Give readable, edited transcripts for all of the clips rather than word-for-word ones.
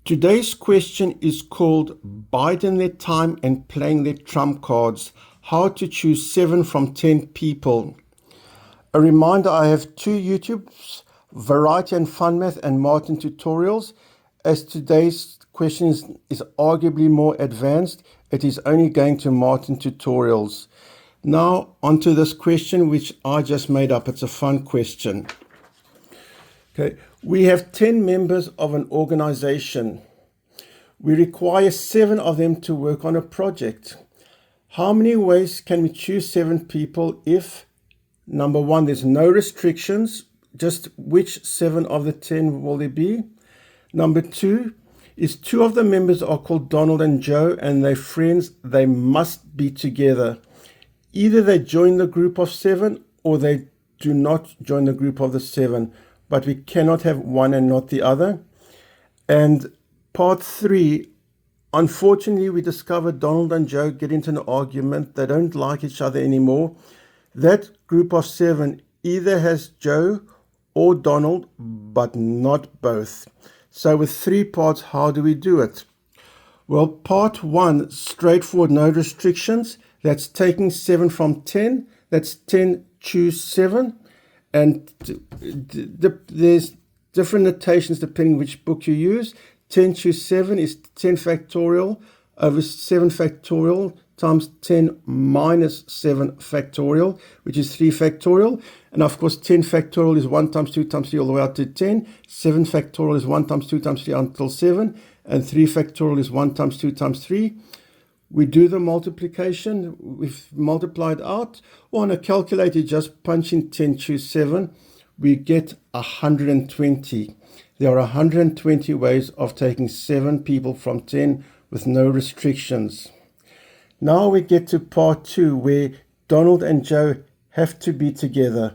Today's question is called Biding their time and playing their trump cards. How to choose 7 from 10 people. A reminder, I have 2 YouTubes, Variety and Fun Math and Martin Tutorials. As today's question is arguably more advanced, it is only going to Martin Tutorials. Now onto this question which I just made up. It's a fun question. Okay, we have 10 members of an organization. We require 7 of them to work on a project. How many ways can we choose 7 people if, number 1, there's no restrictions, just which 7 of the 10 will there be? Number 2 is 2 of the members are called Donald and Joe and they're friends, they must be together. Either they join the group of 7 or they do not join the group of the 7. But we cannot have one and not the other. And part 3, unfortunately, we discovered Donald and Joe get into an argument. They don't like each other anymore. That group of 7 either has Joe or Donald, but not both. So with 3 parts, how do we do it? Well, part 1, straightforward, no restrictions. That's taking 7 from 10. That's 10, choose 7. And there's different notations depending which book you use. 10 choose 7 is 10 factorial over 7 factorial times 10 minus 7 factorial, which is 3 factorial. And of course, 10 factorial is 1 times 2 times 3 all the way out to 10. 7 factorial is 1 times 2 times 3 until 7. And 3 factorial is 1 times 2 times 3. We do the multiplication, we've multiplied out, or on a calculator, just punch in 10, choose 7, we get 120. There are 120 ways of taking 7 people from 10 with no restrictions. Now we get to part 2, where Donald and Joe have to be together.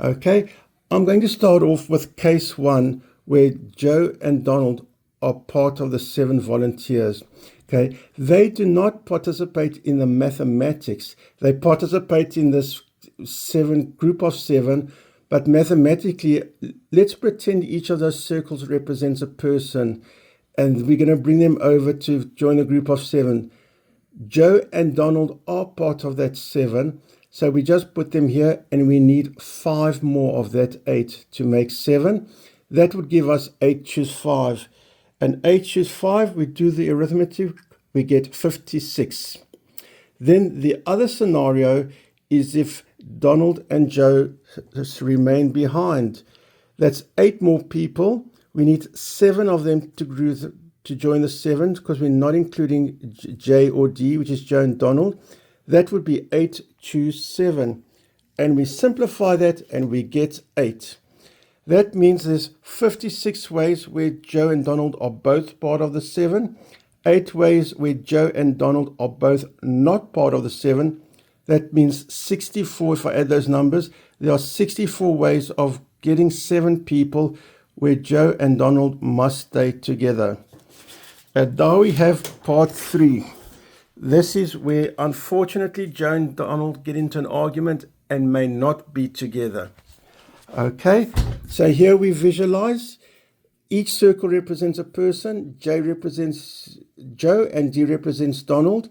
Okay, I'm going to start off with case 1, where Joe and Donald are part of the 7 volunteers. Okay, they do not participate in the mathematics. They participate in this group of 7, but mathematically, let's pretend each of those circles represents a person, and we're going to bring them over to join a group of 7. Joe and Donald are part of that 7, so we just put them here, and we need 5 more of that 8 to make 7. That would give us 8 choose 5. And 8 choose 5, we do the arithmetic, we get 56. Then the other scenario is if Donald and Joe remain behind. That's 8 more people. We need 7 of them to join the 7 because we're not including J or D, which is Joe and Donald. That would be 8 choose 7. And we simplify that and we get 8. That means there's 56 ways where Joe and Donald are both part of the 7, 8 ways where Joe and Donald are both not part of the 7. That means 64, if I add those numbers, there are 64 ways of getting 7 people where Joe and Donald must stay together. And now we have part 3. This is where, unfortunately, Joe and Donald get into an argument and may not be together. Okay, so here we visualize. Each circle represents a person. J represents Joe and D represents Donald.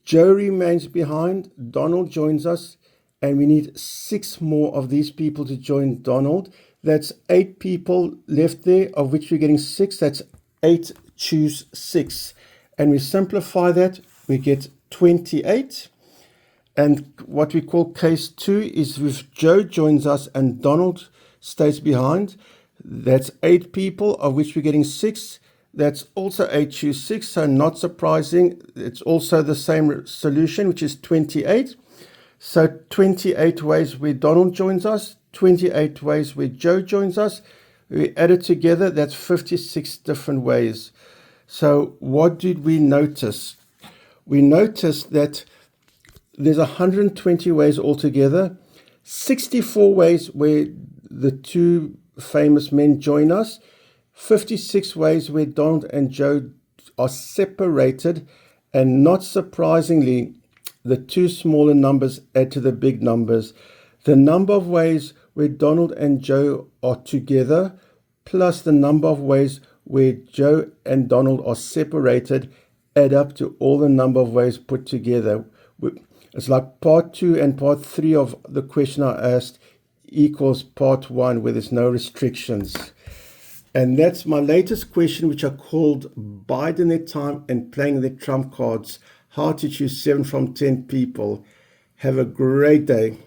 Joe remains behind. Donald joins us. And we need 6 more of these people to join Donald. That's 8 people left there, of which we're getting 6. That's 8 choose 6. And we simplify that. We get 28. And what we call case 2 is if Joe joins us and Donald stays behind. That's 8 people, of which we're getting 6. That's also 8 choose 6, so not surprising. It's also the same solution, which is 28. So 28 ways where Donald joins us, 28 ways where Joe joins us. We add it together, that's 56 different ways. So what did we notice? We noticed that there's 120 ways altogether, 64 ways where the 2 famous men join us, 56 ways where Donald and Joe are separated, and not surprisingly, the 2 smaller numbers add to the big numbers. The number of ways where Donald and Joe are together, plus the number of ways where Joe and Donald are separated add up to all the number of ways put together. It's like part 2 and part 3 of the question I asked equals part 1, where there's no restrictions. And that's my latest question, which I called Biding Their Time and Playing Their Trump Cards, how to choose 7 from 10 people. Have a great day.